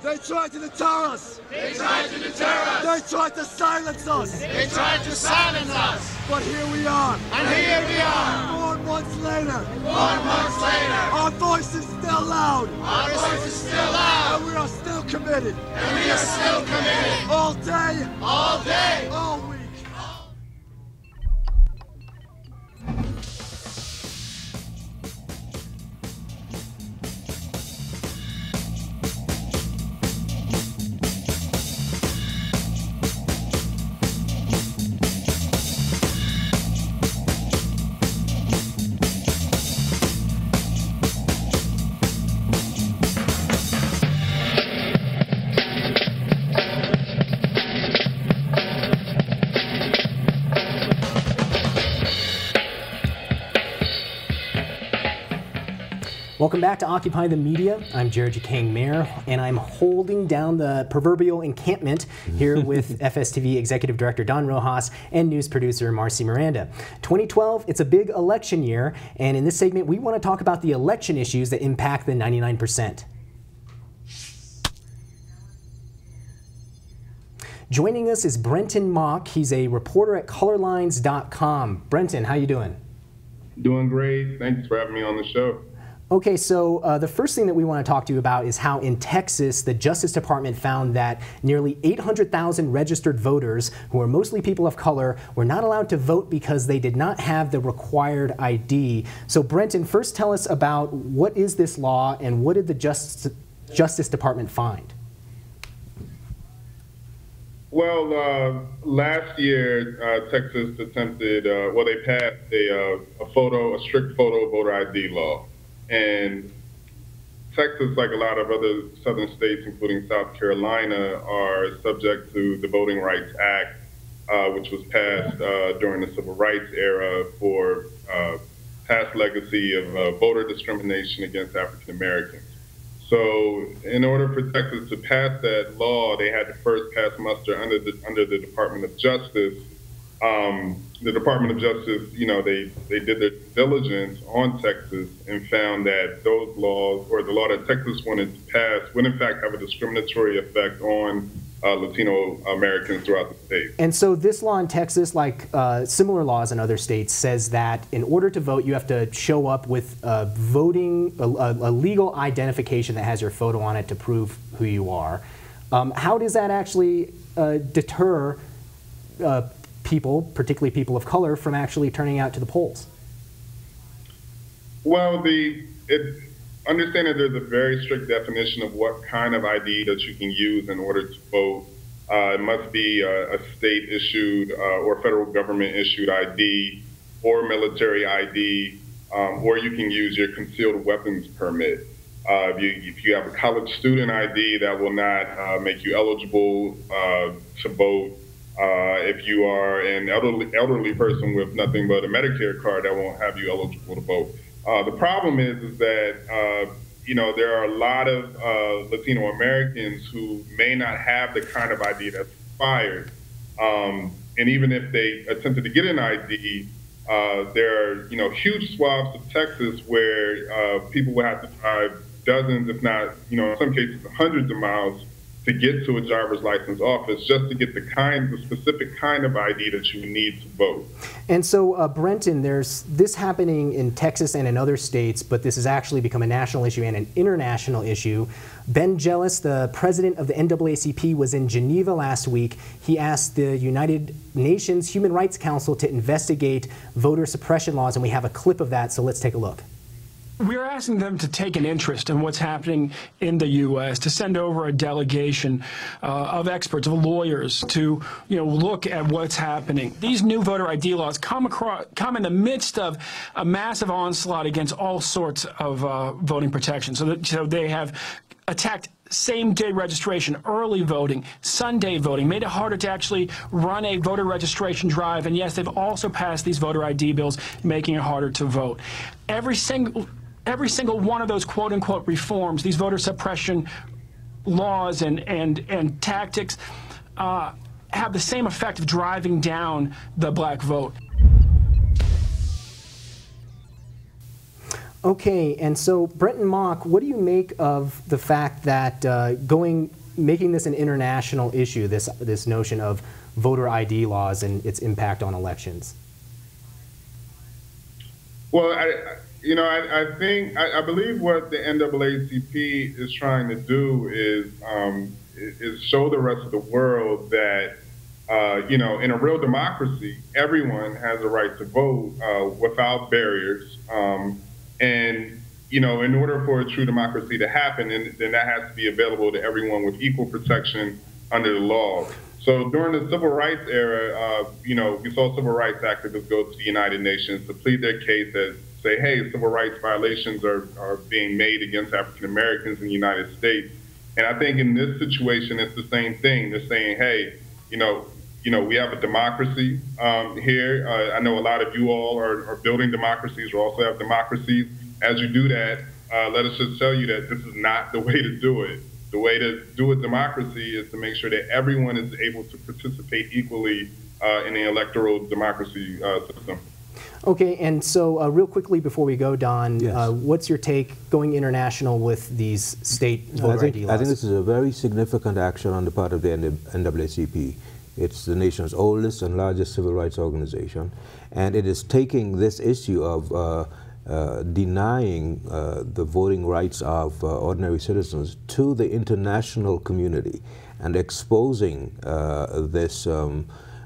They tried to deter us. They tried to deter us. They tried to silence us. They tried to silence us. But here we are. And here we are. 4 months later. 4 months later. Our voice is still loud. Our voice is still loud. And we are still committed. And we are still committed. All day. All day. All week. Welcome back to Occupy the Media. I'm Jared Kang Mayer, and I'm holding down the proverbial encampment here with FSTV Executive Director Don Rojas and news producer Marcy Miranda. 2012, it's a big election year, and in this segment, we want to talk about the election issues that impact the 99%. Joining us is Brenton Mock. He's a reporter at colorlines.com. Brenton, how you doing? Doing great. Thanks for having me on the show. Okay, so the first thing that we want to talk to you about is how in Texas, the Justice Department found that nearly 800,000 registered voters, who are mostly people of color, were not allowed to vote because they did not have the required ID. So Brenton, first tell us about what is this law and what did the Justice Department find? Well, last year, Texas attempted, well, they passed a strict photo voter ID law. And Texas, like a lot of other southern states, including South Carolina, are subject to the Voting Rights Act, which was passed during the Civil Rights era for past legacy of voter discrimination against African Americans. So in order for Texas to pass that law, they had to first pass muster under the Department of Justice. The Department of Justice, you know, they did their diligence on Texas and found that those laws, or the law that Texas wanted to pass, would in fact have a discriminatory effect on Latino Americans throughout the state. And so this law in Texas, like similar laws in other states, says that in order to vote, you have to show up with a legal identification that has your photo on it to prove who you are. How does that actually deter people, particularly people of color, from actually turning out to the polls? Well, understand that there's a very strict definition of what kind of ID that you can use in order to vote. It must be a state-issued or federal government-issued ID or military ID, or you can use your concealed weapons permit. If you have a college student ID, that will not make you eligible to vote. If you are an elderly person with nothing but a Medicare card, that won't have you eligible to vote. The problem is that, you know, there are a lot of Latino Americans who may not have the kind of ID that's required. And even if they attempted to get an ID, there are, you know, huge swaths of Texas where people would have to drive dozens, if not, you know, in some cases hundreds of miles to get to a driver's license office just to get the specific kind of ID that you need to vote. And so, Brenton, there's this happening in Texas and in other states, but this has actually become a national issue and an international issue. Ben Jealous, the president of the NAACP, was in Geneva last week. He asked the United Nations Human Rights Council to investigate voter suppression laws, and we have a clip of that, so let's take a look. We're asking them to take an interest in what's happening in the U.S., to send over a delegation of experts, of lawyers, to look at what's happening. These new voter ID laws come in the midst of a massive onslaught against all sorts of voting protection. So they have attacked same-day registration, early voting, Sunday voting, made it harder to actually run a voter registration drive. And yes, they've also passed these voter ID bills, making it harder to vote. Every single one of those quote-unquote reforms, these voter suppression laws and tactics, have the same effect of driving down the black vote. Okay, and so Brenton Mock, what do you make of the fact that making this an international issue, this notion of voter ID laws and its impact on elections? Well, I believe what the NAACP is trying to do is show the rest of the world that, in a real democracy, everyone has a right to vote without barriers. And, in order for a true democracy to happen, then that has to be available to everyone with equal protection under the law. So during the civil rights era, we saw civil rights activists go to the United Nations to plead their case that say, hey, civil rights violations are being made against African Americans in the United States. And I think in this situation, it's the same thing. They're saying, hey, we have a democracy here. I know a lot of you all are building democracies. We also have democracies. As you do that, let us just tell you that this is not the way to do it. The way to do a democracy is to make sure that everyone is able to participate equally in the electoral democracy system. Okay, and so real quickly before we go, Don, yes. What's your take going international with these state voter ID laws? I think this is a very significant action on the part of the NAACP. It's the nation's oldest and largest civil rights organization, and it is taking this issue of denying the voting rights of ordinary citizens to the international community and exposing this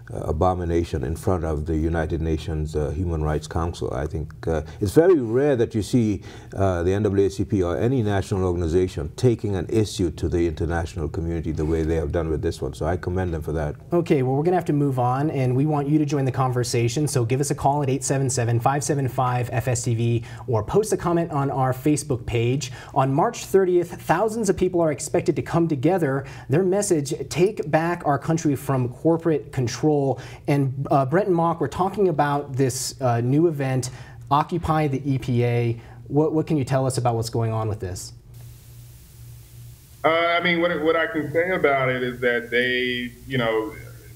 abomination in front of the United Nations Human Rights Council. I think it's very rare that you see the NAACP or any national organization taking an issue to the international community the way they have done with this one. So I commend them for that. Okay, well, we're going to have to move on, and we want you to join the conversation. So give us a call at 877-575-FSTV or post a comment on our Facebook page. On March 30th, thousands of people are expected to come together. Their message, take back our country from corporate control. And Brenton Mock, we're talking about this new event, Occupy the EPA. What can you tell us about what's going on with this? What I can say about it is that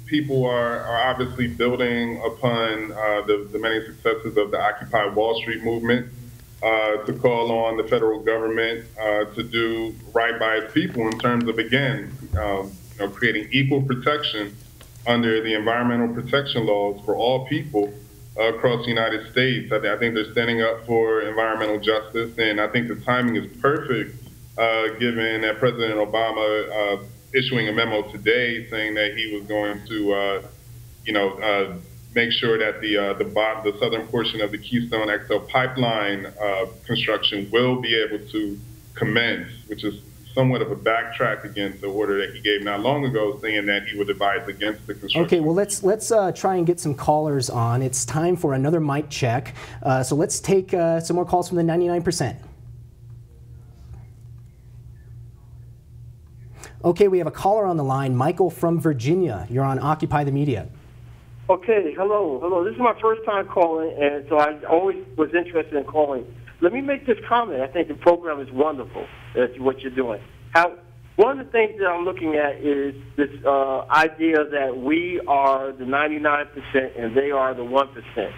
people are obviously building upon the many successes of the Occupy Wall Street movement to call on the federal government to do right by its people in terms of, again, creating equal protection under the environmental protection laws for all people across the United States. I think they're standing up for environmental justice, and I think the timing is perfect given that President Obama issuing a memo today saying that he was going to, make sure that the southern portion of the Keystone XL pipeline construction will be able to commence, which is somewhat of a backtrack against the order that he gave not long ago, saying that he would advise against the construction. Okay, well, let's try and get some callers on. It's time for another mic check. So let's take some more calls from the 99%. Okay, we have a caller on the line, Michael from Virginia. You're on Occupy the Media. Okay, hello. This is my first time calling, and so I always was interested in calling. Let me make this comment. I think the program is wonderful, what you're doing. One of the things that I'm looking at is this idea that we are the 99% and they are the 1%.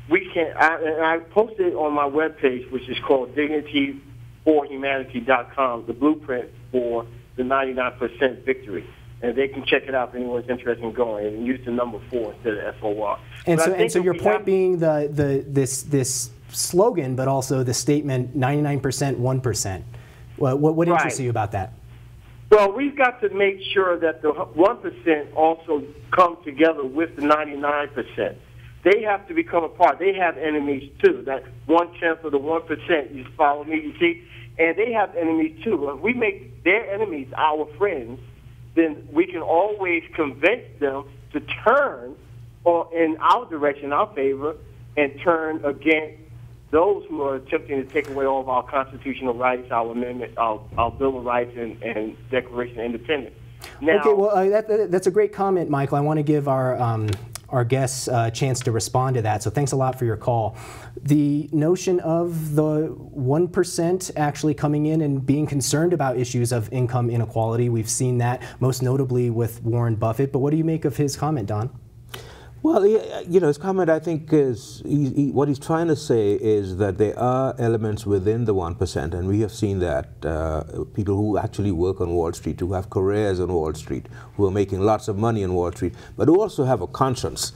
We can't. I posted on my webpage, which is called dignityforhumanity.com, the blueprint for the 99% victory. And they can check it out if anyone's interested in going and use the number 4 instead of FOR. And so your point being this slogan, but also the statement 99%, 1%. What interests you about that? Well, we've got to make sure that the 1% also come together with the 99%. They have to become a part. They have enemies too. That 1/10 of the 1%. You follow me? You see? And they have enemies too. If we make their enemies our friends, then we can always convince them to turn in our direction, our favor, and turn against those who are attempting to take away all of our constitutional rights, our amendment, our Bill of Rights, and Declaration of Independence. Now, okay, well, that's a great comment, Michael. I want to give our guests a chance to respond to that, so thanks a lot for your call. The notion of the 1% actually coming in and being concerned about issues of income inequality, we've seen that most notably with Warren Buffett, but what do you make of his comment, Don? Well, you know, his comment, I think, is what he's trying to say is that there are elements within the 1%, and we have seen that people who actually work on Wall Street, who have careers on Wall Street, who are making lots of money on Wall Street, but who also have a conscience,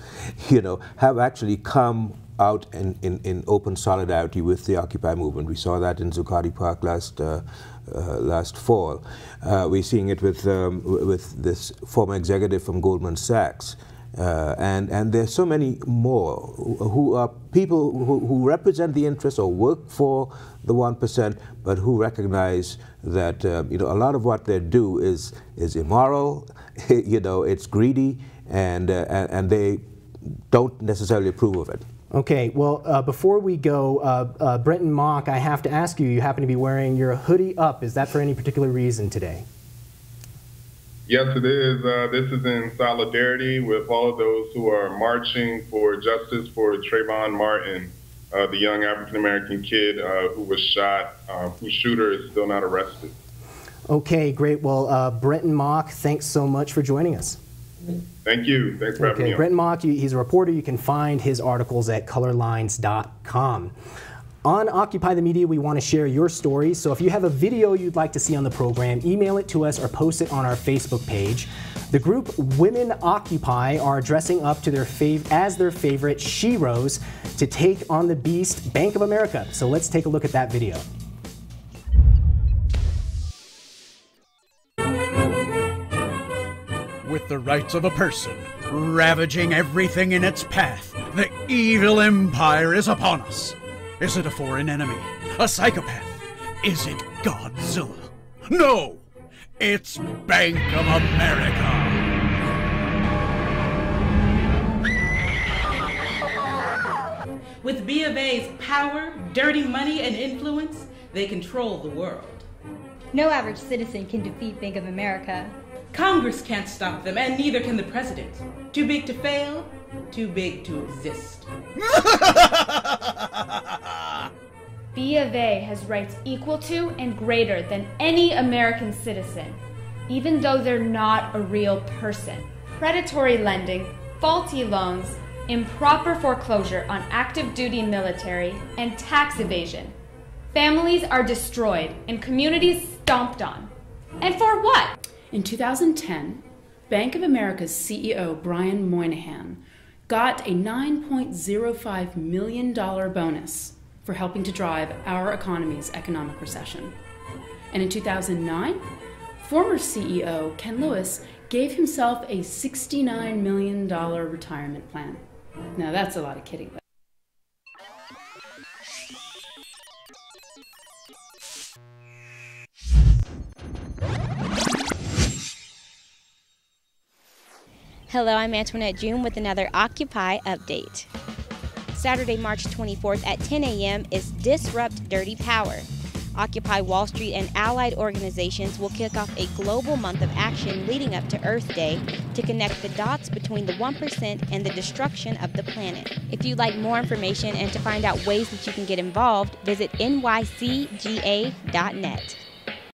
you know, have actually come out in open solidarity with the Occupy movement. We saw that in Zuccotti Park last fall. We're seeing it with this former executive from Goldman Sachs. And there's so many more who are people who represent the interests or work for the 1%, but who recognize that you know, a lot of what they do is immoral, you know, it's greedy, and they don't necessarily approve of it. Okay, well, before we go, Brenton Mock, I have to ask you, you happen to be wearing your hoodie up. Is that for any particular reason today? Yes, it is. This is in solidarity with all of those who are marching for justice for Trayvon Martin, the young African-American kid who was shot, whose shooter is still not arrested. Okay, great. Well, Brenton Mock, thanks so much for joining us. Thank you. Thanks for having me on. Brenton Mock, he's a reporter. You can find his articles at colorlines.com. On Occupy the Media, we want to share your stories, so if you have a video you'd like to see on the program, email it to us or post it on our Facebook page. The group Women Occupy are dressing up to their favorite sheroes to take on the beast, Bank of America. So let's take a look at that video. With the rights of a person, ravaging everything in its path, the evil empire is upon us. Is it a foreign enemy? A psychopath? Is it Godzilla? No! It's Bank of America! With B of A's power, dirty money, and influence, they control the world. No average citizen can defeat Bank of America. Congress can't stop them, and neither can the president. Too big to fail, too big to exist. B of A has rights equal to and greater than any American citizen, even though they're not a real person. Predatory lending, faulty loans, improper foreclosure on active duty military, and tax evasion. Families are destroyed and communities stomped on. And for what? In 2010, Bank of America's CEO Brian Moynihan got a $9.05 million bonus for helping to drive our economy's economic recession. And in 2009, former CEO Ken Lewis gave himself a $69 million retirement plan. Now that's a lot of kidding. Hello, I'm Antoinette June with another Occupy update. Saturday, March 24th at 10 a.m. is Disrupt Dirty Power. Occupy Wall Street and allied organizations will kick off a global month of action leading up to Earth Day to connect the dots between the 1% and the destruction of the planet. If you'd like more information and to find out ways that you can get involved, visit nycga.net.